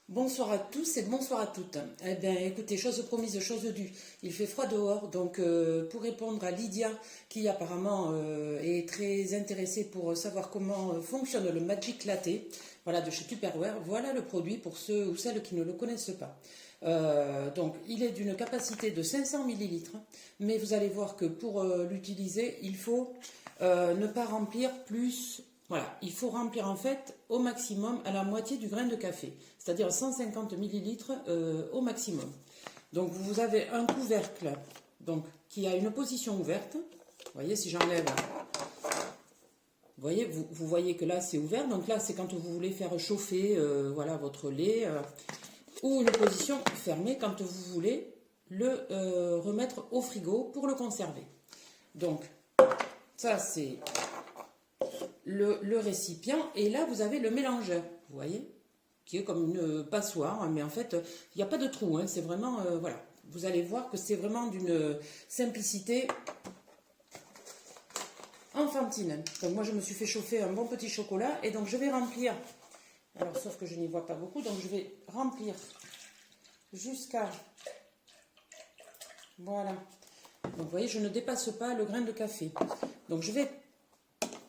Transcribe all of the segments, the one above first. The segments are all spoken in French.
Bonsoir à tous et bonsoir à toutes. Eh bien, écoutez, chose promise, chose due. Il fait froid dehors, donc pour répondre à Lydia, qui apparemment est très intéressée pour savoir comment fonctionne le Magic Latte, voilà, de chez Tupperware, voilà le produit pour ceux ou celles qui ne le connaissent pas. Donc, il est d'une capacité de 500 millilitres, mais vous allez voir que pour l'utiliser, il faut ne pas remplir plus. Voilà, il faut remplir en fait au maximum à la moitié du grain de café, c'est-à-dire 150 millilitres au maximum. Donc vous avez un couvercle donc, qui a une position ouverte. Vous voyez, si j'enlève, vous voyez que là c'est ouvert. Donc là c'est quand vous voulez faire chauffer voilà, votre lait ou une position fermée quand vous voulez le remettre au frigo pour le conserver. Donc ça c'est le récipient, et là vous avez le mélangeur, vous voyez, qui est comme une passoire, mais en fait il n'y a pas de trou, hein, c'est vraiment, voilà, vous allez voir que c'est vraiment d'une simplicité enfantine. Donc moi je me suis fait chauffer un bon petit chocolat, et donc je vais remplir, alors sauf que je n'y vois pas beaucoup, donc je vais remplir jusqu'à, voilà, donc vous voyez je ne dépasse pas le grain de café. Donc je vais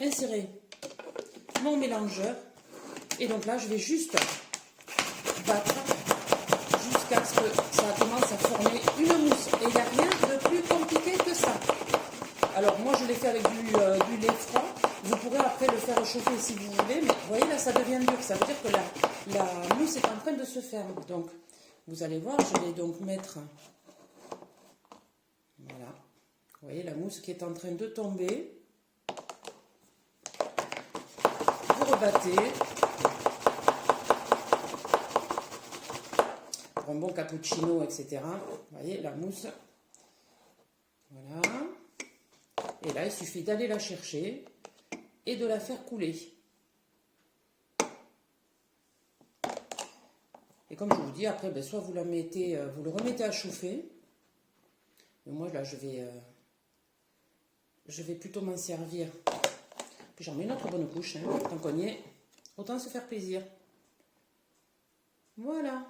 insérer mon mélangeur, et donc là je vais juste battre jusqu'à ce que ça commence à former une mousse, et il n'y a rien de plus compliqué que ça. Alors moi je l'ai fait avec du lait froid, vous pourrez après le faire chauffer si vous voulez, mais vous voyez là ça devient dur, ça veut dire que la mousse est en train de se faire. Donc vous allez voir, je vais donc mettre, voilà, vous voyez la mousse qui est en train de tomber. Vous rebattez pour un bon cappuccino, etc. Vous voyez la mousse, voilà. Et là il suffit d'aller la chercher et de la faire couler. Et comme je vous dis, après ben, soit vous la mettez, vous le remettez à chauffer. Mais moi là je vais plutôt m'en servir. Puis j'en mets une autre bonne couche, hein, tant qu'on y est, autant se faire plaisir. Voilà.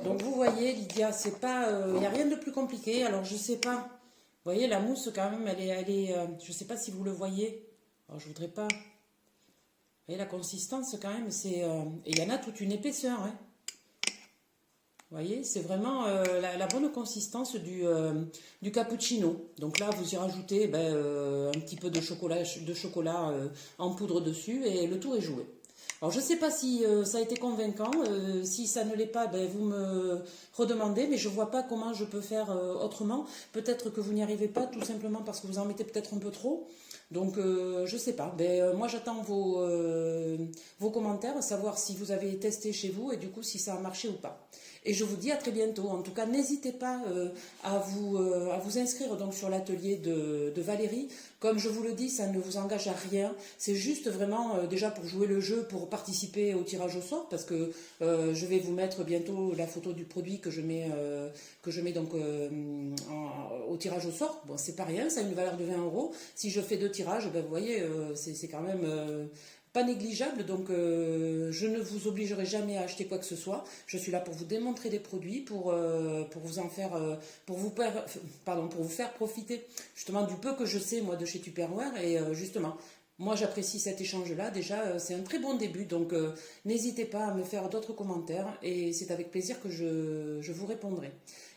Donc vous voyez, Lydia, c'est pas, il n'y a rien de plus compliqué. Alors je sais pas, vous voyez la mousse quand même, elle est je sais pas si vous le voyez. Alors je voudrais pas. Vous voyez la consistance quand même, c'est, et il y en a toute une épaisseur, hein. Vous voyez, c'est vraiment la bonne consistance du cappuccino. Donc là, vous y rajoutez ben, un petit peu de chocolat en poudre dessus, et le tour est joué. Alors je ne sais pas si ça a été convaincant, si ça ne l'est pas, ben, vous me redemandez, mais je ne vois pas comment je peux faire autrement. Peut-être que vous n'y arrivez pas, tout simplement parce que vous en mettez peut-être un peu trop. Donc je ne sais pas, ben, moi j'attends vos commentaires, savoir si vous avez testé chez vous et du coup si ça a marché ou pas. Et je vous dis à très bientôt. En tout cas, n'hésitez pas à vous inscrire donc sur l'atelier de Valérie. Comme je vous le dis, ça ne vous engage à rien. C'est juste vraiment déjà pour jouer le jeu, pour participer au tirage au sort, parce que je vais vous mettre bientôt la photo du produit que je mets donc au tirage au sort. Bon, c'est pas rien, ça a une valeur de 20 €. Si je fais 2 tirages, ben, vous voyez, c'est quand même pas négligeable, donc je ne vous obligerai jamais à acheter quoi que ce soit. Je suis là pour vous démontrer des produits, pour vous en faire, pour vous faire profiter justement du peu que je sais moi de chez Tupperware, et justement. Moi, j'apprécie cet échange-là. Déjà, c'est un très bon début. Donc, n'hésitez pas à me faire d'autres commentaires. Et c'est avec plaisir que je vous répondrai.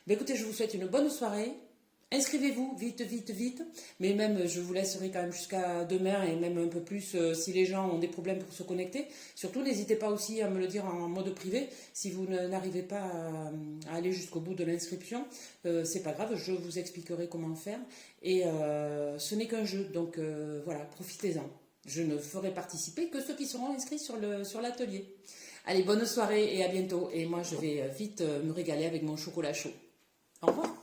Mais écoutez, je vous souhaite une bonne soirée. Inscrivez-vous vite, vite, vite. Mais même, je vous laisserai quand même jusqu'à demain, et même un peu plus si les gens ont des problèmes pour se connecter. Surtout, n'hésitez pas aussi à me le dire en mode privé. Si vous n'arrivez pas à aller jusqu'au bout de l'inscription, c'est pas grave, je vous expliquerai comment faire. Et ce n'est qu'un jeu, donc voilà, profitez-en. Je ne ferai participer que ceux qui seront inscrits sur l'atelier. Allez, bonne soirée et à bientôt. Et moi, je vais vite me régaler avec mon chocolat chaud. Au revoir.